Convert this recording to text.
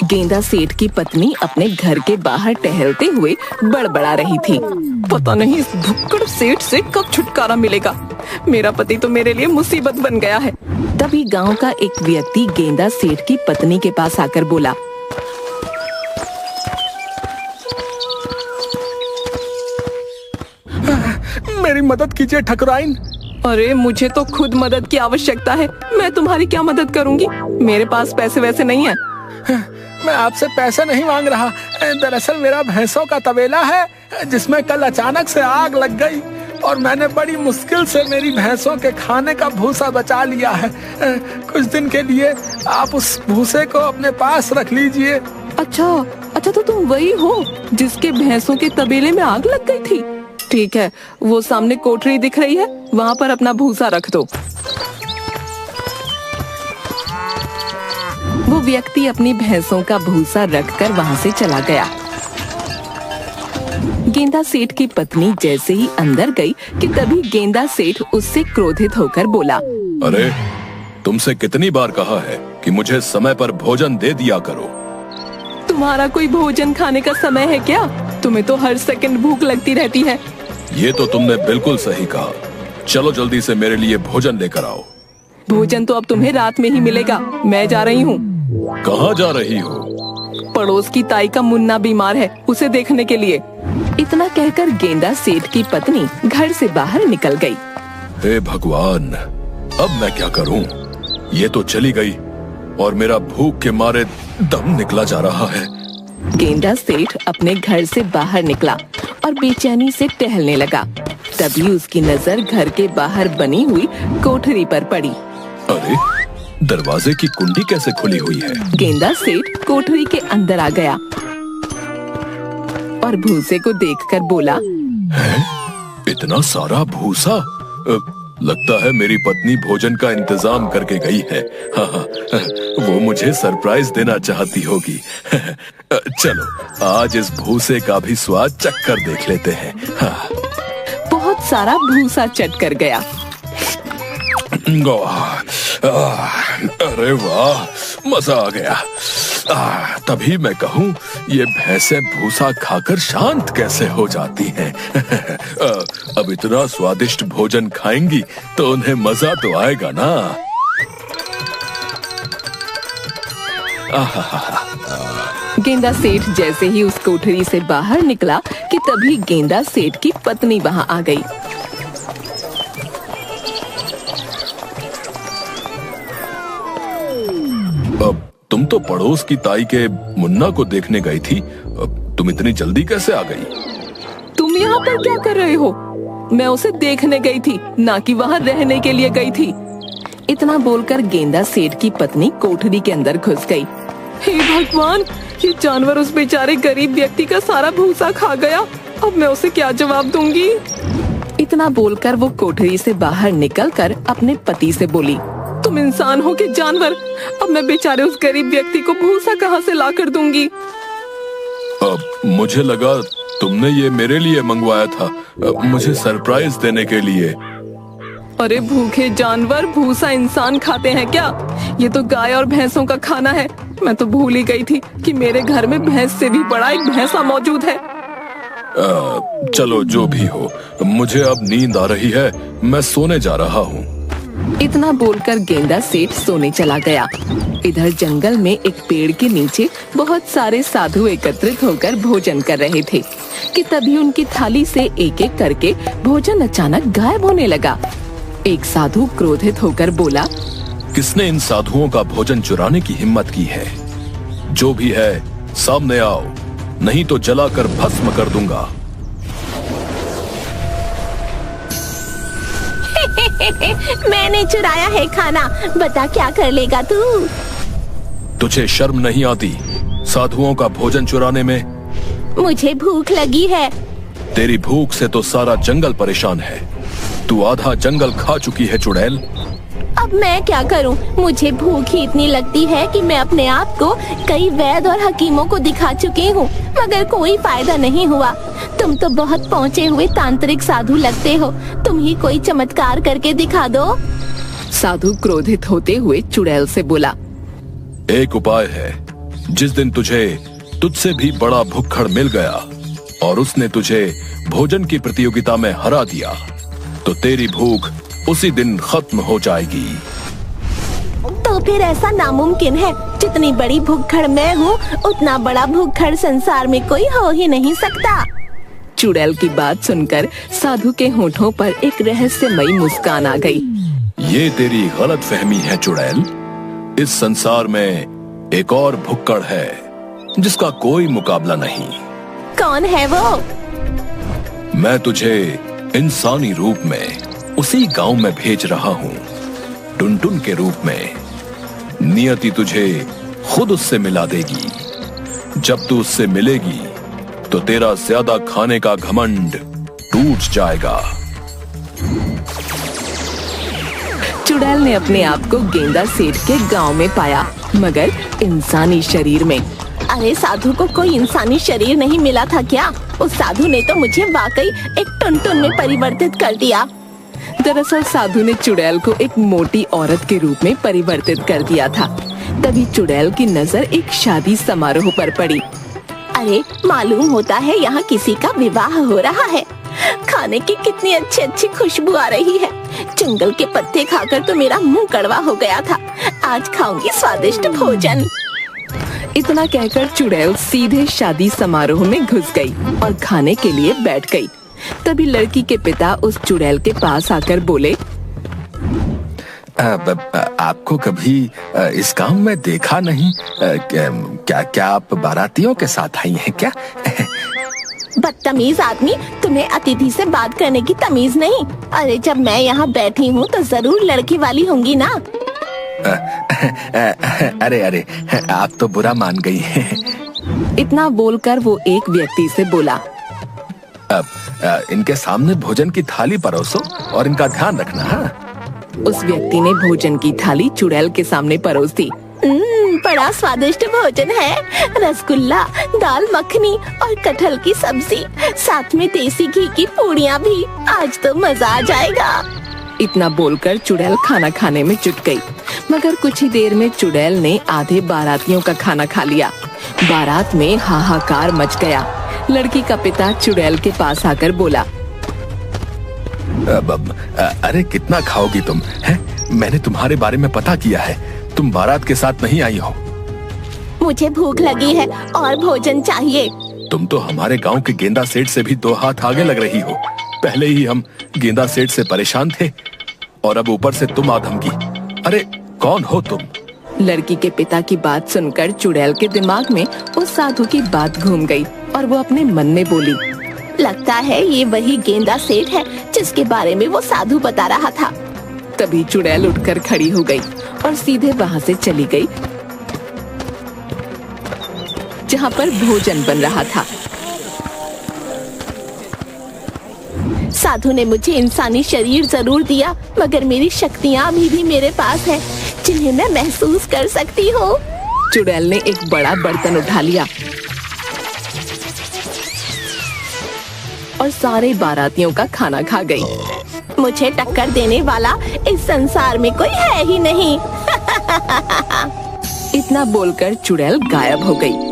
गेंदा सेठ की पत्नी अपने घर के बाहर टहलते हुए बड़बड़ा रही थी। पता नहीं इस भुक्कड़ सेठ से कब छुटकारा मिलेगा। मेरा पति तो मेरे लिए मुसीबत बन गया है। तभी गांव का एक व्यक्ति गेंदा सेठ की पत्नी के पास आकर बोला, मेरी मदद कीजिए ठकुराइन। अरे मुझे तो खुद मदद की आवश्यकता है, मैं तुम्हारी क्या मदद करूंगी? मेरे पास पैसे वैसे नहीं है। मैं आपसे पैसे नहीं मांग रहा, दरअसल मेरा भैंसों का तबेला है जिसमें कल अचानक से आग लग गई और मैंने बड़ी मुश्किल से मेरी भैंसों के खाने का भूसा बचा लिया है। कुछ दिन के लिए आप उस भूसे को अपने पास रख लीजिए। अच्छा तो तुम वही हो जिसके भैंसों के तबेले में आग लग गई थी? ठीक है, वो सामने कोठरी दिख रही है, वहाँ पर अपना भूसा रख दो। वो व्यक्ति अपनी भैंसों का भूसा रखकर वहाँ से चला गया। गेंदा सेठ की पत्नी जैसे ही अंदर गई कि तभी गेंदा सेठ उससे क्रोधित होकर बोला, अरे तुमसे कितनी बार कहा है कि मुझे समय पर भोजन दे दिया करो। तुम्हारा कोई भोजन खाने का समय है क्या? तुम्हें तो हर सेकंड भूख लगती रहती है। ये तो तुमने बिल्कुल सही कहा। चलो जल्दी से मेरे लिए भोजन लेकर आओ। भोजन तो अब तुम्हें रात में ही मिलेगा। मैं जा रही हूँ। कहाँ जा रही हो? पड़ोस की ताई का मुन्ना बीमार है, उसे देखने के लिए। इतना कहकर गेंदा सेठ की पत्नी घर से बाहर निकल गई। हे भगवान, अब मैं क्या करूँ? ये तो चली गई और मेरा भूख के मारे दम निकला जा रहा है। गेंदा सेठ अपने घर से बाहर निकला और बेचैनी से टहलने लगा। तभी उसकी नजर घर के बाहर बनी हुई कोठरी पर पड़ी। अरे दरवाजे की कुंडी कैसे खुली हुई है? गेंदा सेठ कोठरी के अंदर आ गया और भूसे को देखकर बोला, है? इतना सारा भूसा? लगता है मेरी पत्नी भोजन का इंतजाम करके गई है। हाँ, वो मुझे सरप्राइज देना चाहती होगी। चलो आज इस भूसे का भी स्वाद चख कर देख लेते हैं। हाँ। बहुत सारा भूसा चट कर गया। अरे वाह, मजा आ गया। तभी मैं कहूँ ये भैंसें भूसा खाकर शांत कैसे हो जाती हैं। अब इतना स्वादिष्ट भोजन खाएंगी तो उन्हें मजा तो आएगा ना। गेंदा सेठ जैसे ही उस कोठरी से बाहर निकला कि तभी गेंदा सेठ की पत्नी वहाँ आ गई। अब तुम तो पड़ोस की ताई के मुन्ना को देखने गई थी, अब तुम इतनी जल्दी कैसे आ गई? तुम यहाँ पर क्या कर रहे हो? मैं उसे देखने गई थी, ना कि वहाँ रहने के लिए गई थी। इतना बोलकर गेंदा सेठ की पत्नी कोठरी के अंदर घुस गई। हे भगवान, ये जानवर उस बेचारे गरीब व्यक्ति का सारा भूसा खा गया। अब मैं उसे क्या जवाब दूंगी? इतना बोलकर वो कोठरी से बाहर निकलकर अपने पति से बोली, तुम इंसान हो कि जानवर? अब मैं बेचारे उस गरीब व्यक्ति को भूसा कहाँ से ला कर दूंगी? अब मुझे लगा तुमने ये मेरे लिए मंगवाया था, मुझे सरप्राइज देने के लिए। अरे भूखे जानवर, भूसा इंसान खाते हैं क्या? ये तो गाय और भैंसों का खाना है। मैं तो भूल ही गई थी कि मेरे घर में भैंस से भी बड़ा एक भैंसा मौजूद है। चलो जो भी हो, मुझे अब नींद आ रही है, मैं सोने जा रहा हूँ। इतना बोलकर गेंदा सेठ सोने चला गया। इधर जंगल में एक पेड़ के नीचे बहुत सारे साधु एकत्रित होकर भोजन कर रहे थे कि तभी उनकी थाली से एक एक करके भोजन अचानक गायब होने लगा। एक साधु क्रोधित होकर बोला, किसने इन साधुओं का भोजन चुराने की हिम्मत की है? जो भी है सामने आओ, नहीं तो जलाकर भस्म कर दूंगा। मैंने चुराया है खाना, बता क्या कर लेगा तू? तुझे शर्म नहीं आती साधुओं का भोजन चुराने में? मुझे भूख लगी है। तेरी भूख से तो सारा जंगल परेशान है। तू आधा जंगल खा चुकी है चुड़ैल। अब मैं क्या करूं? मुझे भूख ही इतनी लगती है कि मैं अपने आप को कई वैद्य और हकीमों को दिखा चुकी हूँ, मगर कोई फायदा नहीं हुआ। तुम तो बहुत पहुँचे हुए तांत्रिक साधु लगते हो, तुम ही कोई चमत्कार करके दिखा दो। साधु क्रोधित होते हुए चुड़ैल से बोला, एक उपाय है, जिस दिन तुझे तुझसे भी बड़ा भुक्खड़ मिल गया और उसने तुझे भोजन की प्रतियोगिता में हरा दिया, तो तेरी भूख उसी दिन खत्म हो जाएगी। तो फिर ऐसा नामुमकिन है, जितनी बड़ी भुक्खड़ मैं हूँ उतना बड़ा भुक्खड़ संसार में कोई हो ही नहीं सकता। चुड़ैल की बात सुनकर साधु के होठों पर एक रहस्यमयी मुस्कान आ गई। ये तेरी गलत फहमी है चुड़ैल। इस संसार में एक और भुक्कड़ है जिसका कोई मुकाबला नहीं। कौन है वो? मैं तुझे इंसानी रूप में उसी गांव में भेज रहा हूँ, टुनटुन के रूप में। नियति तुझे खुद उससे मिला देगी। जब तू उससे मिलेगी तो तेरा ज्यादा खाने का घमंड टूट जाएगा। चुड़ैल ने अपने आप को गेंदा सेठ के गांव में पाया, मगर इंसानी शरीर में। अरे साधु को कोई इंसानी शरीर नहीं मिला था क्या? उस साधु ने तो मुझे वाकई एक टुनटुन में परिवर्तित कर दिया। दरअसल साधु ने चुड़ैल को एक मोटी औरत के रूप में परिवर्तित कर दिया था। तभी चुड़ैल की नजर एक शादी समारोह पर पड़ी। अरे मालूम होता है यहाँ किसी का विवाह हो रहा है। खाने की कितनी अच्छी अच्छी खुशबू आ रही है। जंगल के पत्ते खाकर तो मेरा मुंह कड़वा हो गया था। आज खाऊंगी स्वादिष्ट भोजन। इतना कहकर चुड़ैल सीधे शादी समारोह में घुस गई और खाने के लिए बैठ गई। तभी लड़की के पिता उस चुड़ैल के पास आकर बोले, आपको कभी इस गांव में देखा नहीं। क्या आप बारातियों के साथ आई हैं क्या? बदतमीज आदमी, तुम्हें अतिथि से बात करने की तमीज नहीं। अरे जब मैं यहाँ बैठी हूँ तो जरूर लड़की वाली होंगी ना। अरे आप तो बुरा मान गई हैं। इतना बोलकर वो एक व्यक्ति से बोला, अब इनके सामने भोजन की थाली परोसो और इनका ध्यान रखना। हाँ? उस व्यक्ति ने भोजन की थाली चुड़ैल के सामने परोस दी। बड़ा स्वादिष्ट भोजन है। रसगुल्ला, दाल मखनी और कटहल की सब्जी, साथ में देसी घी की पूड़ियाँ भी। आज तो मजा आ जाएगा। इतना बोलकर चुड़ैल खाना खाने में जुट गई, मगर कुछ ही देर में चुड़ैल ने आधे बारातियों का खाना खा लिया। बारात में हाहाकार मच गया। लड़की का पिता चुड़ैल के पास आकर बोला, अरे कितना खाओगी तुम? हैं? मैंने तुम्हारे बारे में पता किया है, तुम बारात के साथ नहीं आई हो। मुझे भूख लगी है और भोजन चाहिए। तुम तो हमारे गांव के गेंदा सेठ से भी 2 हाथ आगे लग रही हो। पहले ही हम गेंदा सेठ से परेशान थे और अब ऊपर से तुम आधमकी। अरे कौन हो तुम? लड़की के पिता की बात सुनकर चुड़ैल के दिमाग में उस साधु की बात घूम गई और वो अपने मन में बोली, लगता है ये वही गेंदा सेठ है जिसके बारे में वो साधु बता रहा था। तभी चुड़ैल उठकर खड़ी हो गई और सीधे वहाँ से चली गई जहाँ पर भोजन बन रहा था। साधु ने मुझे इंसानी शरीर जरूर दिया, मगर मेरी शक्तियाँ अभी भी मेरे पास है, जिन्हें मैं महसूस कर सकती हूँ। चुड़ैल ने एक बड़ा बर्तन उठा लिया और सारे बारातियों का खाना खा गई। मुझे टक्कर देने वाला इस संसार में कोई है ही नहीं। इतना बोलकर चुड़ैल गायब हो गई।